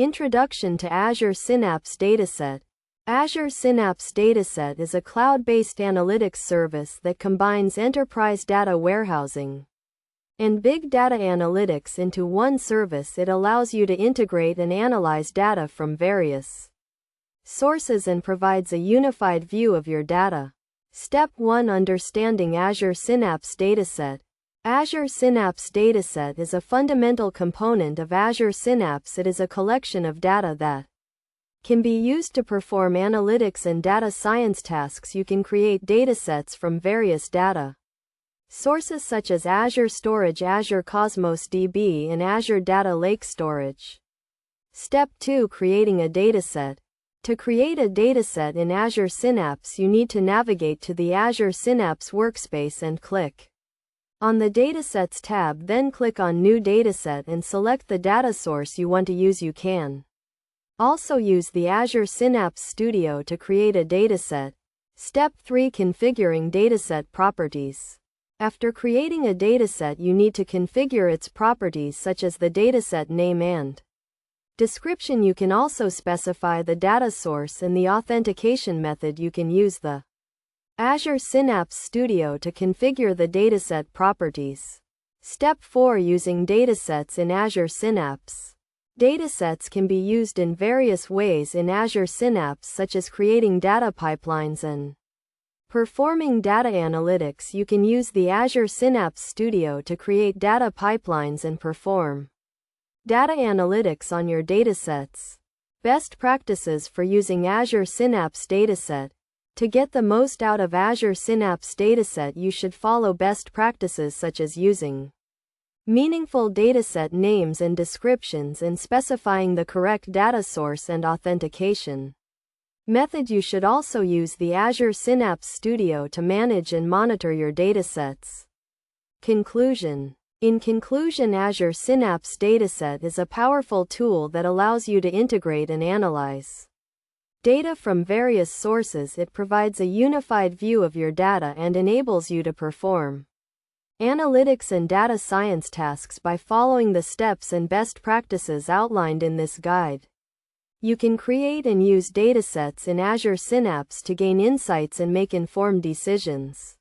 Introduction to Azure Synapse Dataset. Azure Synapse Dataset is a cloud-based analytics service that combines enterprise data warehousing and big data analytics into one service. It allows you to integrate and analyze data from various sources and provides a unified view of your data. Step 1. Understanding Azure Synapse Dataset. Azure Synapse Dataset is a fundamental component of Azure Synapse. It is a collection of data that can be used to perform analytics and data science tasks. You can create datasets from various data sources such as Azure Storage, Azure Cosmos DB, and Azure Data Lake Storage. Step 2. Creating a dataset. To create a dataset in Azure Synapse, you need to navigate to the Azure Synapse workspace and click on the Datasets tab, then click on New Dataset and select the data source you want to use. You can also use the Azure Synapse Studio to create a dataset. Step 3. Configuring dataset properties. After creating a dataset, you need to configure its properties such as the dataset name and description. You can also specify the data source and the authentication method. You can use the Azure Synapse Studio to configure the dataset properties. Step 4. Using datasets in Azure Synapse. Datasets can be used in various ways in Azure Synapse, such as creating data pipelines and performing data analytics. You can use the Azure Synapse Studio to create data pipelines and perform data analytics on your datasets. Best practices for using Azure Synapse Dataset. To get the most out of Azure Synapse Dataset, you should follow best practices such as using meaningful dataset names and descriptions and specifying the correct data source and authentication method. You should also use the Azure Synapse Studio to manage and monitor your datasets. Conclusion. In conclusion, Azure Synapse Dataset is a powerful tool that allows you to integrate and analyze data from various sources. It provides a unified view of your data and enables you to perform analytics and data science tasks by following the steps and best practices outlined in this guide. You can create and use datasets in Azure Synapse to gain insights and make informed decisions.